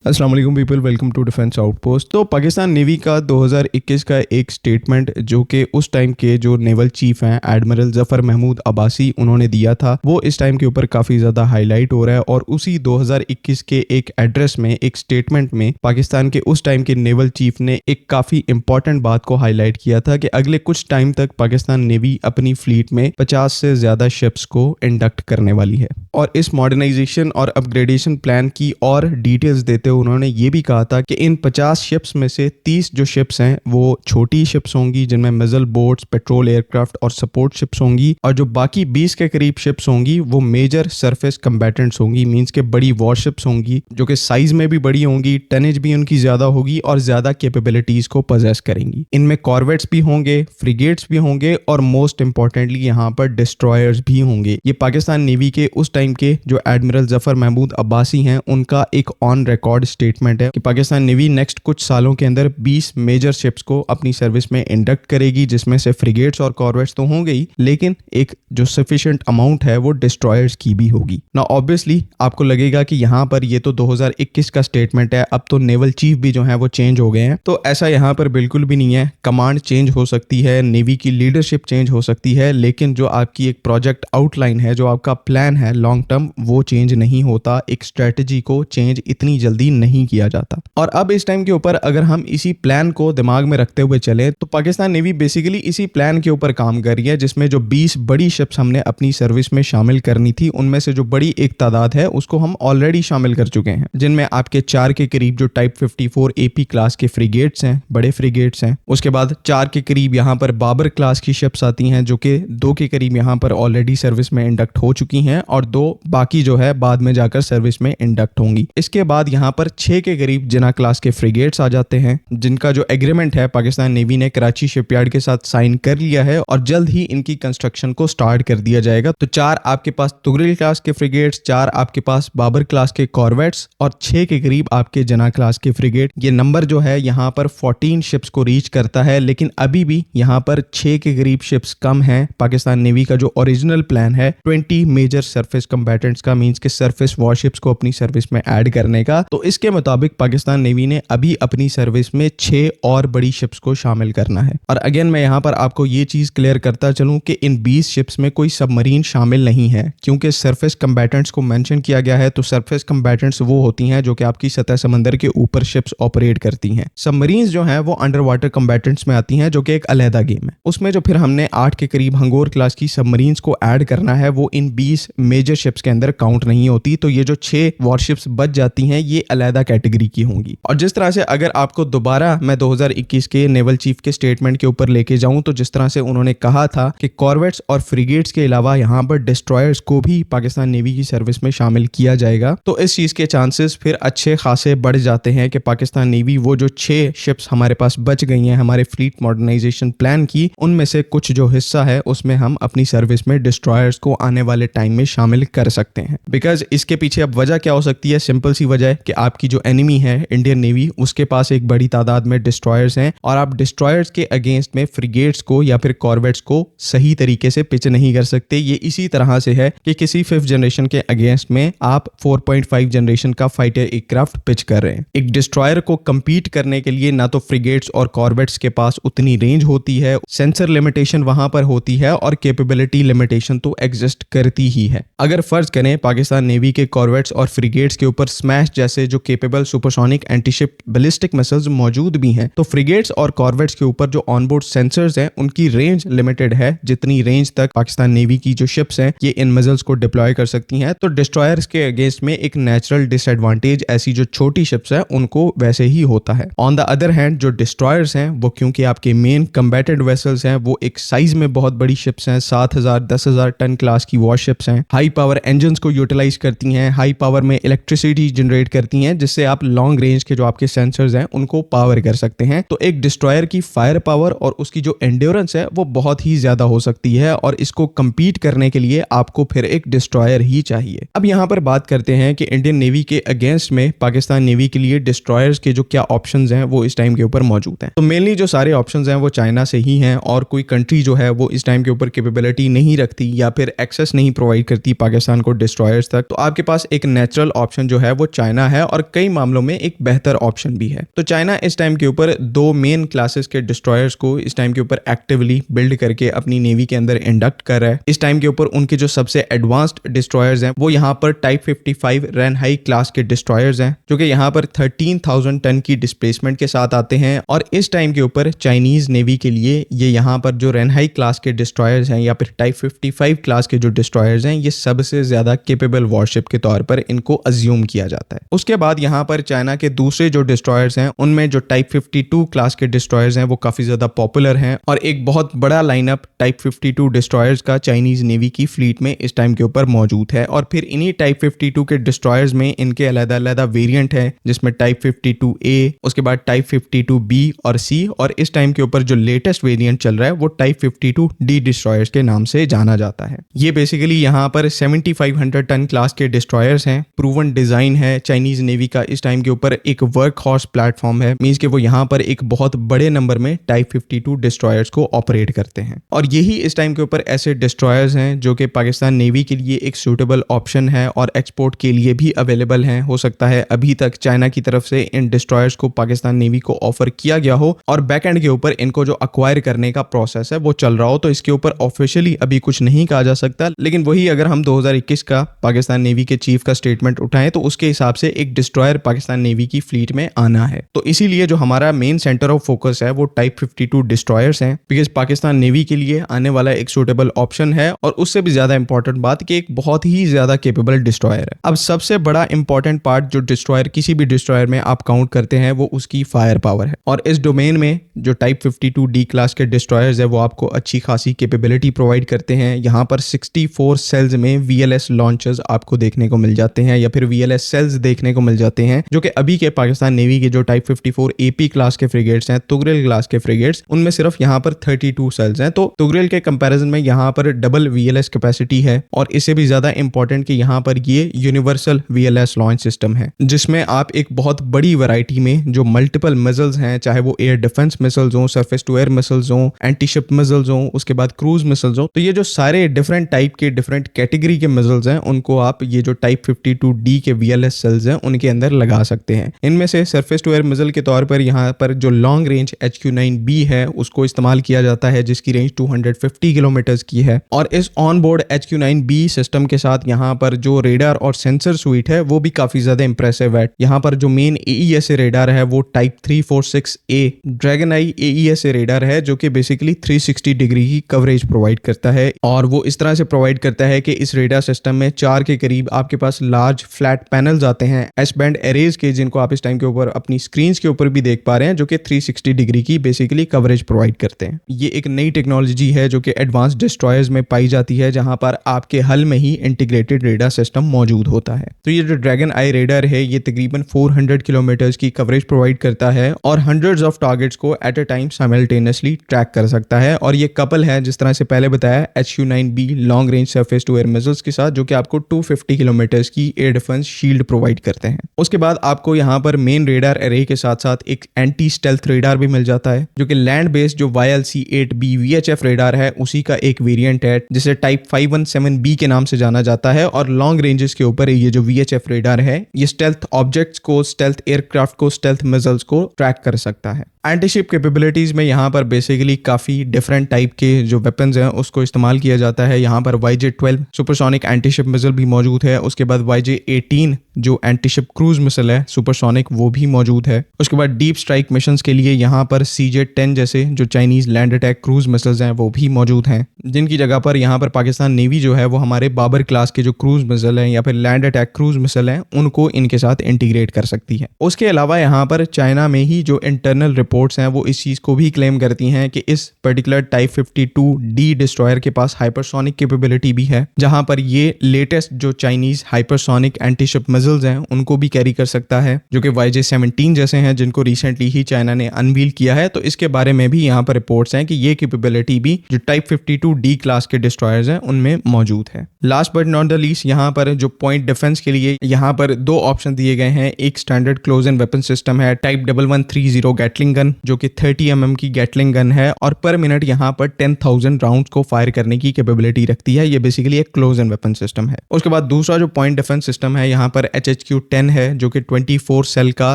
अस्सलाम वालेकुम people, welcome to defence outpost. तो पाकिस्तान नेवी का 2021 का एक स्टेटमेंट जो कि उस टाइम के जो नेवल चीफ हैं एडमिरल जफर महमूद अब्बासी उन्होंने दिया था, वो इस टाइम के ऊपर काफ़ी ज़्यादा हाईलाइट हो रहा है। और उसी 2021 के एक एड्रेस में, एक स्टेटमेंट में पाकिस्तान के उस टाइम के नेवल चीफ ने एक काफ़ी इंपॉर्टेंट बात को हाईलाइट किया था कि अगले कुछ टाइम तक पाकिस्तान नेवी अपनी फ्लीट में 50 से ज़्यादा शिप्स को इंडक्ट करने वाली है। और इस मॉडर्नाइजेशन और अपग्रेडेशन प्लान की और डिटेल्स देते उन्होंने ये भी कहा था कि इन 50 शिप्स में से 30 जो शिप्स हैं वो छोटी शिप्स होंगी जिनमें मिजल बोट्स, पेट्रोल एयरक्राफ्ट और सपोर्ट शिप्स होंगी, और जो बाकी 20 के करीब शिप्स होंगी वो मेजर सरफेस कम्बैटेंट्स होंगी, मींस के बड़ी वॉरशिप्स होंगी जो कि साइज में भी बड़ी होंगी, टनेज भी उनकी ज्यादा होगी और ज्यादा कैपेबिलिटीज को पजेस करेंगी। इनमें कॉर्वेट्स भी होंगे, फ्रिगेट्स भी होंगे और मोस्ट इंपॉर्टेंटली यहाँ पर डिस्ट्रॉयर्स भी होंगे। ये पाकिस्तान नेवी के उस टाइम के जो एडमिरल जफर महमूद अब्बासी हैं उनका एक ऑन रिकॉर्ड स्टेटमेंट है कि पाकिस्तान नेवी नेक्स्ट कुछ सालों के अंदर 20 मेजर शिप्स को अपनी सर्विस में इंडक्ट करेगी, जिसमें से फ्रिगेट्स और कॉर्वेट्स तो होंगे ही, लेकिन एक जो सफिशिएंट अमाउंट है वो डिस्ट्रॉयर्स की भी होगी ना। ऑब्वियसली आपको लगेगा कि यहाँ पर ये तो 2021 का स्टेटमेंट है, अब तो नेवल चीफ भी जो है वो चेंज हो गए हैं। तो ऐसा यहाँ पर बिल्कुल भी नहीं है। कमांड चेंज हो सकती है, नेवी की लीडरशिप चेंज हो सकती है, लेकिन जो आपकी एक प्रोजेक्ट आउटलाइन है, जो आपका प्लान है लॉन्ग टर्म, वो चेंज नहीं होता। एक स्ट्रेटजी को चेंज इतनी जल्दी नहीं किया जाता। और अब इस टाइम के ऊपर अगर हम इसी प्लान को दिमाग में रखते हुए चले तो पाकिस्तान नेवी बेसिकली इसी प्लान के ऊपर काम कर रही है, जिसमें जो 20 बड़ी शिप्स हमने अपनी सर्विस में शामिल करनी थी, उनमें से जो बड़ी एक तादाद है उसको हम ऑलरेडी शामिल कर चुके हैं, जिनमें आपके 4 के करीब जो टाइप 54 AP क्लास के फ्रिगेट्स हैं, बड़े फ्रिगेट्स हैं। उसके बाद 4 के करीब यहाँ पर बाबर क्लास की शिप्स आती हैं जो कि 2 के करीब यहाँ पर ऑलरेडी सर्विस में इंडक्ट हो चुकी हैं और 2 बाकी जो है बाद में जाकर सर्विस में इंडक्ट होंगी। इसके बाद यहाँ पर 6 के करीब जिना क्लास के फ्रिगेट्स आ जाते हैं, जिनका जो एग्रीमेंट है पाकिस्तान नेवी ने कराची शिपयार्ड के साथ साइन कर लिया है और जल्द ही इनकी कंस्ट्रक्शन को स्टार्ट कर दिया जाएगा। तो 4 आपके पास तुगरिल क्लास के फ्रिगेट्स, 4 आपके पास बाबर क्लास के कॉर्वेट्स और 6 के करीब आपके जना क्लास के फ्रिगेट। ये नंबर जो है यहाँ पर 14 शिप्स को रीच करता है, लेकिन अभी भी यहाँ पर 6 के करीब शिप्स कम है। पाकिस्तान नेवी का जो ओरिजिनल प्लान है 20 मेजर सरफेस कम्बैटेंट्स का, मींस के सरफेस वॉरशिप्स को अपनी सर्विस में ऐड करने का, तो इसके मुताबिक पाकिस्तान नेवी ने अभी अपनी सर्विस में 6 और बड़ी शिप्स को शामिल करना है। और अगेन मैं यहाँ पर आपको ये चीज क्लियर करता चलूं कि इन 20 शिप्स में कोई सबमरीन शामिल नहीं है, क्योंकि सरफेस कम्बैटेंट्स को मेंशन किया गया है। तो सरफेस कम्बैटेंट्स वो होती हैं जो कि आपकी सतह समंदर के ऊपर शिप्स ऑपरेट करती हैं। सबमरीन्स जो हैं वो अंडर वाटर कम्बैटेंट्स में आती हैं, जो कि एक अलहदा गेम है। उसमें जो फिर हमने 8 के करीब हंगोर क्लास की सबमरीन्स को ऐड करना है, वो इन 20 मेजर शिप्स के अंदर काउंट नहीं होती। तो ये जो 6 वॉरशिप्स बच जाती हैं ये अलहदा कैटेगरी की होंगी। और जिस तरह से अगर आपको दोबारा मैं 2021 के नेवल चीफ के स्टेटमेंट के ऊपर लेके जाऊं, तो जिस तरह से उन्होंने कहा था कि कॉर्वेट्स और फ्रिगेट्स के अलावा यहां पर डिस्ट्रॉयर्स को भी पाकिस्तान नेवी की सर्विस में शामिल किया जाएगा, तो इस चीज के चांसेस फिर अच्छे खासे बढ़ जाते हैं कि पाकिस्तान नेवी वो जो 6 शिप्स हमारे पास बच गई हैं हमारे फ्लीट मॉडर्नाइजेशन प्लान की, उनमें से कुछ जो हिस्सा है उसमें हम अपनी सर्विस में डिस्ट्रॉयर्स को आने वाले टाइम में शामिल कर सकते हैं। बिकॉज इसके पीछे अब वजह क्या हो सकती है? सिंपल सी वजह है कि आपकी जो एनिमी है इंडियन नेवी, उसके पास एक बड़ी तादाद में डिस्ट्रॉयर्स हैं और आप डिस्ट्रॉयर्स के अगेंस्ट में फ्रिगेट्स को या फिर कॉर्वेट्स को सही तरीके से पिच नहीं कर सकते। ये इसी तरह से है कि किसी 5th जनरेशन के अगेंस्ट में आप 4.5 जनरेशन का फाइटर एयरक्राफ्ट पिच कर रहे हैं। एक डिस्ट्रॉयर को कंपीट करने के लिए ना तो फ्रिगेट्स और कॉर्वेट्स के पास उतनी रेंज होती है, सेंसर लिमिटेशन वहां पर होती है और कैपेबिलिटी लिमिटेशन तो एग्जिस्ट करती ही है। अगर फर्ज करें पाकिस्तान नेवी के कॉर्वेट्स और फ्रिगेट्स के ऊपर स्मैश जैसे जो capable supersonic antiship ballistic missiles मौजूद भी हैं, तो फ्रिगेट्स और कॉर्वेट्स के ऊपर जो ऑनबोर्ड सेंसर्स हैं उनकी रेंज लिमिटेड है, जितनी रेंज तक पाकिस्तान नेवी की जो शिप्स हैं ये इन मिसाइल्स को डिप्लॉय कर सकती हैं। तो डिस्ट्रॉयर्स के अगेंस्ट में एक नेचुरल डिसएडवांटेज ऐसी जो छोटी शिप्स हैं उनको वैसे ही होता है। ऑन द अदर हैंड जो डिस्ट्रॉयर्स हैं वो क्योंकि आपके मेन कम्बैटेंट वेसल्स हैं, वो एक साइज में बहुत बड़ी शिप्स हैं, 7000 10,000 टन क्लास की वॉरशिप्स हैं, हाई पावर इंजन्स को यूटिलाइज करती हैं, हाई पावर में इलेक्ट्रिसिटी जनरेट करती हैं, जिससे आप लॉन्ग रेंज के जो आपके सेंसर्स हैं उनको पावर कर सकते हैं। तो एक डिस्ट्रॉयर की फायर पावर और उसकी जो एंड्योरेंस है वो बहुत ही ज्यादा हो सकती है और इसको कंपीट करने के लिए आपको फिर एक डिस्ट्रॉयर ही चाहिए। अब यहाँ पर बात करते हैं कि इंडियन नेवी के अगेंस्ट में पाकिस्तान नेवी के लिए डिस्ट्रॉयर्स के जो क्या ऑप्शंस हैं वो इस टाइम के ऊपर मौजूद हैं। तो मेनली जो सारे ऑप्शंस हैं वो चाइना से ही हैं और कोई कंट्री जो है वो इस टाइम के ऊपर कैपेबिलिटी नहीं रखती या फिर एक्सेस नहीं प्रोवाइड करती पाकिस्तान को डिस्ट्रॉयर्स तक। तो आपके पास एक नेचुरल ऑप्शन जो है वो चाइना है और कई मामलों में एक बेहतर ऑप्शन भी है। तो चाइना इस टाइम के ऊपर दो मेन क्लासेस के डिस्ट्रॉयर्स को इस टाइम के ऊपर एक्टिवली बिल्ड करके अपनी नेवी के अंदर इंडक्ट कर रहा है। इस टाइम के ऊपर उनके जो सबसे एडवांस्ड डिस्ट्रॉयर्स हैं वो यहाँ पर टाइप 55 रेनहाई क्लास के डिस्ट्रॉयर्स हैं, जो कि यहाँ पर 13,000 टन की डिस्प्लेसमेंट के साथ आते हैं। और इस टाइम के ऊपर चाइनीज नेवी के लिए ये यहाँ पर जो रेनहाई क्लास के डिस्ट्रॉयर्स हैं या फिर टाइप 55 क्लास के जो डिस्ट्रॉयर्स हैं, ये सबसे ज्यादा केपेबल वॉरशिप के तौर पर इनको अज्यूम किया जाता है। उसके बाद यहाँ पर चाइना के दूसरे जो डिस्ट्रॉयर्स हैं उनमें जो टाइप 52 क्लास के डिस्ट्रॉयर्स हैं वो काफी ज्यादा पॉपुलर हैं और एक बहुत बड़ा लाइनअप टाइप 52 डिस्ट्रॉयर्स का चाइनीज नेवी की फ्लीट में इस टाइम के ऊपर मौजूद है। और फिर इन्हीं टाइप 52 के डिस्ट्रॉयर्स में इनके अलग-अलग वेरिएंट है, जिसमें टाइप 52A, उसके बाद टाइप 52B और C, और इस टाइम के ऊपर जो लेटेस्ट वेरिएंट चल रहा है वो टाइप 52D डिस्ट्रॉयर्स के नाम से जाना जाता है। ये बेसिकली यहाँ पर 7500 टन क्लास के डिस्ट्रॉयर्स हैं। प्रूवन डिजाइन है चाइनीज नेवी का, इस टाइम के ऊपर एक वर्क हॉर्स प्लेटफॉर्म है, मींस कि वो यहाँ पर एक बहुत बड़े नंबर में टाइप 52 डिस्ट्रॉयर्स को ऑपरेट करते हैं। और यही इस टाइम के ऊपर ऐसे डिस्ट्रॉयर्स हैं जो कि पाकिस्तान नेवी के लिए एक सूटेबल ऑप्शन है और एक्सपोर्ट के लिए भी अवेलेबल हैं। हो सकता है अभी तक चाइना की तरफ से इन डिस्ट्रॉयर्स को पाकिस्तान नेवी को ऑफर किया गया हो और बैक एंड के ऊपर इनको जो अक्वायर करने का प्रोसेस है वो चल रहा हो, तो इसके ऊपर ऑफिशियली अभी कुछ नहीं कहा जा सकता। लेकिन वही अगर हम 2021 का पाकिस्तान नेवी के चीफ का स्टेटमेंट उठाएं तो उसके हिसाब से एक डिस्ट्रॉयर पाकिस्तान नेवी की फ्लीट में आना है। तो इसीलिए जो हमारा मेन सेंटर ऑफ फोकस है वो टाइप 52 डिस्ट्रॉयर्स हैं, बिकॉज पाकिस्तान नेवी के लिए आने वाला एक सूटेबल ऑप्शन है और उससे भी ज्यादा इंपॉर्टेंट बात कि एक बहुत ही ज्यादा केपेबल डिस्ट्रॉयर है। अब सबसे बड़ा इंपॉर्टेंट पार्ट जो डिस्ट्रॉयर किसी भी डिस्ट्रॉयर में आप काउंट करते हैं वो उसकी फायर पावर है। और इस डोमेन में जो टाइप 52D क्लास के डिस्ट्रॉयर्स है वो आपको अच्छी खासी कैपेबिलिटी प्रोवाइड करते हैं। यहाँ पर 64 सेल्स में VLS लॉन्चर्स आपको देखने को मिल जाते हैं या फिर VLS सेल्स देखने को मिल जाते हैं, जो कि अभी के पाकिस्तान नेवी के जो टाइप 54 AP क्लास के फ्रिगेट्स हैं, तुगरेल क्लास के फ्रिगेट्स, उनमें सिर्फ यहाँ पर 32 सेल्स हैं। तो तुगरेल के कंपैरिजन में यहाँ पर डबल VLS कैपेसिटी है और इससे भी ज्यादा इंपॉर्टेंट कि यहाँ पर ये यूनिवर्सल VLS लॉन्च सिस्टम है, जिसमें आप एक बहुत बड़ी वैरायटी में जो मल्टीपल मिसाइल्स हैं, चाहे वो एयर डिफेंस मिसाइल्स हो, सरफेस टू एयर मिसाइल्स हो, एंटी शिप मिसाइल्स हो, उसके बाद क्रूज मिसाइल्स हो, तो ये जो सारे डिफरेंट टाइप के डिफरेंट कैटेगरी के मिसाइल्स हैं उनको आप ये जो टाइप 52D के VLS सेल्स हैं उनके अंदर लगा सकते हैं। इनमें से सरफेस टू एयर मिसाइल के तौर पर यहाँ पर जो लॉन्ग रेंज HQ-9B है उसको इस्तेमाल किया जाता है, जिसकी रेंज 250 किलोमीटर्स की है। और इस ऑन बोर्ड HQ-9B सिस्टम के साथ यहाँ पर जो रेडार और सेंसर स्वीट है वो भी काफी ज्यादा इंप्रेसिव है। यहाँ पर जो मेन AESA रेडार है वो टाइप 346A ड्रैगन आई AESA रेडार है, जो कि बेसिकली 360 डिग्री की कवरेज प्रोवाइड करता है। और वो इस तरह से प्रोवाइड करता है कि इस रेडार सिस्टम में 4 के करीब आपके पास लार्ज फ्लैट पैनल्स आते हैं एस बैंड एरेज के, जिनको आप इस टाइम के ऊपर अपनी स्क्रीन के ऊपर भी देख पा रहे हैं, जो कि 360 डिग्री की बेसिकली कवरेज प्रोवाइड करते हैं। ये एक नई टेक्नोलॉजी है जो कि एडवांस डिस्ट्रॉयर्स में पाई जाती है, जहां पर आपके हल में ही इंटीग्रेटेड रेडार सिस्टम मौजूद होता है। तो ये जो ड्रैगन आई रेडार है ये तकरीबन 400 किलोमीटर की कवरेज प्रोवाइड करता है और हंड्रेड्स ऑफ टारगेट्स को at a time simultaneously track कर सकता है। और ये कपल है, जिस तरह से पहले बताया, HQ-9B long range surface to air missiles के साथ, जो कि आपको 250 किलोमीटर की एयर डिफेंस शील्ड प्रोवाइड करते हैं। उसके बाद आपको यहाँ पर मेन रेडार एरे के साथ साथ एक एंटी स्टेल्थ रेडार भी मिल जाता है, जो कि लैंड बेस्ड जो YLC-8B VHF रेडार है उसी का एक वेरिएंट है, जिसे टाइप 517B के नाम से जाना जाता है। और लॉन्ग रेंजेस के ऊपर ये जो VHF रेडार है ये स्टेल्थ ऑब्जेक्ट्स को, स्टेल्थ एयरक्राफ्ट को, स्टेल्थ मिसाइल्स को ट्रैक कर सकता है। एंटीशिप कैपेबिलिटीज में यहाँ पर बेसिकली काफी डिफरेंट टाइप के जो वेपन्स हैं उसको इस्तेमाल किया जाता है। यहाँ पर YJ-12 सुपरसोनिक एंटीशिप मिसाइल भी मौजूद है। उसके बाद YJ-18 जो एंटीशिप क्रूज मिसाइल है सुपरसोनिक, वो भी मौजूद है। उसके बाद डीप स्ट्राइक मिशंस के लिए यहाँ पर CJ-10 जैसे जो Chinese land attack cruise missiles हैं वो भी मौजूद हैं, जिनकी जगह पर यहाँ पर पाकिस्तान नेवी जो है वो हमारे बाबर क्लास के जो क्रूज मिसाइल हैं या फिर लैंड अटैक क्रूज मिसाइल हैं उनको इनके साथ इंटीग्रेट कर सकती है। उसके अलावा यहाँ पर चाइना में ही जो इंटरनल रिपोर्ट्स हैं वो इस चीज को भी क्लेम करती हैं कि इस पर्टिकुलर टाइप 52D डिस्ट्रॉयर के पास हाइपरसोनिक कैपेबिलिटी भी है, जहां पर ये लेटेस्ट जो चाइनीज हाइपरसोनिक एंटीशिप मिसाइल्स हैं उनको भी कैरी कर सकता है, जो कि YJ-17 जैसे हैं, जिनको रिसेंटली ही चाइना ने अनवील किया है। तो इसके बारे में भी यहाँ पर रिपोर्ट्स हैं कि ये कैपेबिलिटी भी जो टाइप 52D क्लास के डिस्ट्रॉयर्स हैं उनमें मौजूद है। Last but not the least, यहाँ पर जो पॉइंट डिफेंस के लिए यहाँ पर 2 ऑप्शन दिए गए हैं। एक standard close and weapon system है टाइप 1130 गैटलिंग गन जो कि 30 mm की गैटलिंग गन है और पर मिनट यहाँ पर 10,000 राउंड्स को फायर करने की कैपेबिलिटी रखती है। ये बेसिकली एक क्लोज एंड वेपन सिस्टम है। उसके बाद दूसरा जो पॉइंट डिफेंस सिस्टम है यहाँ पर HHQ-10 है जो कि 24 सेल का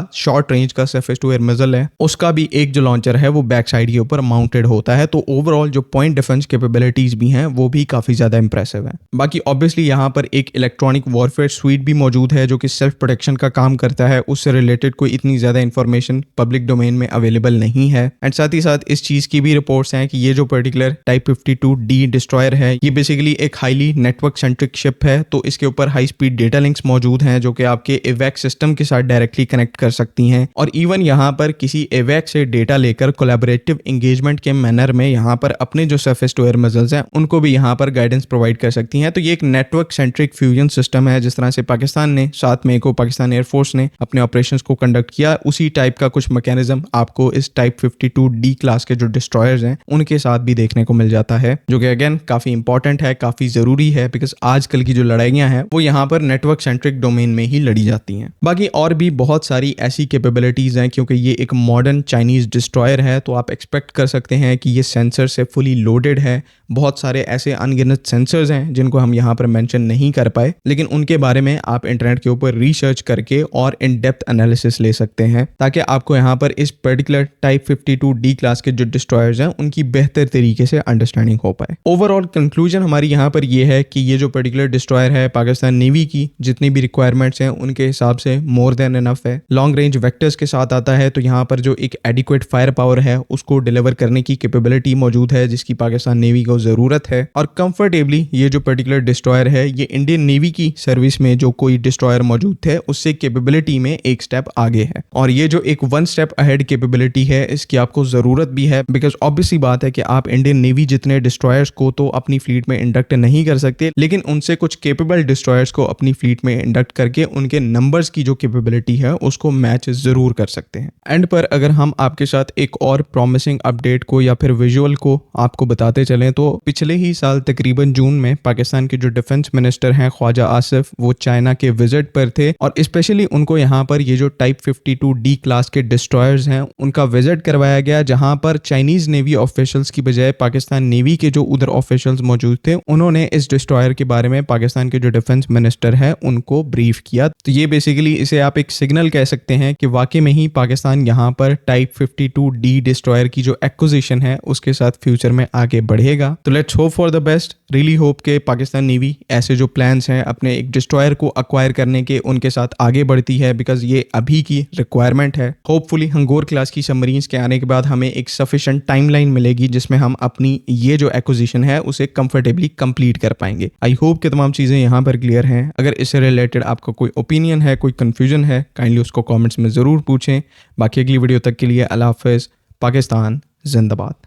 शॉर्ट रेंज का सरफेस टू एयर मिसाइल है। उसका भी एक जो लॉन्चर है वो बैक साइड के ऊपर माउंटेड होता है। तो ओवरऑल जो पॉइंट डिफेंस कैपेबिलिटीज भी हैं वो भी काफी ज्यादा इंप्रेसिव है। बाकी ऑब्वियसली यहाँ पर एक इलेक्ट्रॉनिक वॉरफेयर स्वीट भी मौजूद है जो कि सेल्फ प्रोटेक्शन का काम करता है। उससे रिलेटेड कोई इतनी ज्यादा इंफॉर्मेशन पब्लिक डोमेन में अवेलेबल नहीं है। एंड साथ ही साथ इस चीज की भी रिपोर्ट्स हैं कि ये जो पर्टिकुलर टाइप 52D डिस्ट्रॉयर है ये बेसिकली एक हाईली नेटवर्क सेंट्रिक शिप है। तो इसके ऊपर हाई स्पीड डेटा लिंक्स मौजूद हैं जो कि आपके एवैक सिस्टम के साथ डायरेक्टली कनेक्ट कर सकती हैं और इवन यहाँ पर किसी एवैक से डेटा लेकर कोलैबोरेटिव एंगेजमेंट के मैनर में यहाँ पर अपने जो सरफेस टू एयर मिसाइल्स हैं उनको भी यहाँ पर गाइडेंस प्रोवाइड कर सकती हैं। तो ये एक नेटवर्क सेंट्रिक फ्यूजन सिस्टम है। जिस तरह से पाकिस्तान ने 7 मई को पाकिस्तान एयरफोर्स ने अपने ऑपरेशंस को कंडक्ट किया उसी टाइप का कुछ मैकेनिज्म आपको इस टाइप 52D क्लास के जो डिस्ट्रॉयर्स हैं उनके साथ भी देखने को मिल जाता है जो कि अगेन काफी इंपॉर्टेंट है, काफी जरूरी है बिकॉज आजकल की जो लड़ाइयां हैं वो यहाँ पर नेटवर्क सेंट्रिक डोमेन में ही लड़ी जाती हैं। बाकी और भी बहुत सारी ऐसी कैपेबिलिटीज हैं क्योंकि ये एक मॉडर्न चाइनीज डिस्ट्रॉयर है तो आप एक्सपेक्ट कर सकते हैं कि ये सेंसर से फुली लोडेड है। बहुत सारे ऐसे अनगिनत सेंसर्स हैं जिनको हम यहाँ पर मेंशन नहीं कर पाए लेकिन उनके बारे में आप इंटरनेट के ऊपर रिसर्च करके और इन डेप्थ एनालिसिस ले सकते हैं ताकि आपको यहाँ पर इस पर्टिकुलर टाइप 52D क्लास के जो डिस्ट्रॉयर्स हैं उनकी बेहतर तरीके से अंडरस्टैंडिंग हो पाए। ओवरऑल कंक्लूजन हमारी यहाँ पर यह है कि ये जो पर्टिकुलर डिस्ट्रॉयर है पाकिस्तान नेवी की जितनी भी रिक्वायरमेंट्स हैं उनके हिसाब से मोर देन इनफ है। लॉन्ग रेंज वेक्टर्स के साथ आता है तो यहाँ पर जो एक एडिक्वेट फायर पावर है उसको डिलीवर करने की कैपेबिलिटी मौजूद है जिसकी पाकिस्तान नेवी को जरूरत है और कंफर्टेबली ये जो पर्टिकुलर डिस्ट्रॉयर है ये इंडियन नेवी की सर्विस में जो कोई डिस्ट्रॉयर मौजूद थे उससे कैपेबिलिटी में एक स्टेप आगे है और ये जो एक 1 स्टेप अहेड कैपेबिलिटी है इसकी आपको जरूरत भी है बिकॉज ऑब्वियसली बात है कि आप इंडियन नेवी जितने डिस्ट्रॉयर्स को तो अपनी फ्लीट में इंडक्ट नहीं कर सकते लेकिन उनसे कुछ कैपेबल डिस्ट्रॉयर्स को अपनी फ्लीट में इंडक्ट करके उनके नंबर्स की जो कैपेबिलिटी है उसको मैच जरूर कर सकते हैं। एंड पर अगर हम आपके साथ एक और प्रॉमिसिंग अपडेट को या फिर विजुअल को आपको बताते चलें तो पिछले ही साल तकरीबन जून में पाकिस्तान के जो डिफेंस मिनिस्टर हैं ख्वाजा आसिफ वो चाइना के विजिट पर थे और स्पेशली उनको यहाँ पर ये जो टाइप 52D क्लास के डिस्ट्रॉयर्स हैं उनका विजिट करवाया गया जहाँ पर चाइनीज नेवी ऑफिशियल्स की बजाय पाकिस्तान नेवी के जो उधर ऑफिशियल्स मौजूद थे उन्होंने इस डिस्ट्रॉयर के बारे में पाकिस्तान के जो डिफेंस मिनिस्टर है उनको ब्रीफ किया। तो ये बेसिकली इसे आप एक सिग्नल कह सकते हैं कि वाकई में ही पाकिस्तान यहाँ पर टाइप 52D डिस्ट्रॉयर की जो एक्विजिशन है उसके साथ फ्यूचर में आगे बढ़ेगा। तो let's hope for the best. Really hope के पाकिस्तान नेवी ऐसे जो प्लान्स हैं अपने एक डिस्ट्रॉयर को अक्वायर करने के उनके साथ आगे बढ़ती है बिकॉज ये अभी की रिक्वायरमेंट है। होपफुली हंगोर क्लास की सबमरीन्स के आने के बाद हमें एक सफिशिएंट टाइमलाइन मिलेगी जिसमें हम अपनी ये जो एक्विजिशन है उसे कंफर्टेबली कंप्लीट कर पाएंगे। आई होप कि तमाम चीज़ें यहाँ पर क्लियर हैं। अगर इससे रिलेटेड आपका कोई ओपिनियन है, कोई कन्फ्यूजन है, काइंडली उसको कॉमेंट्स में ज़रूर पूछें। बाकी अगली वीडियो तक के लिए अल्लाह हाफ़िज़। पाकिस्तान जिंदाबाद।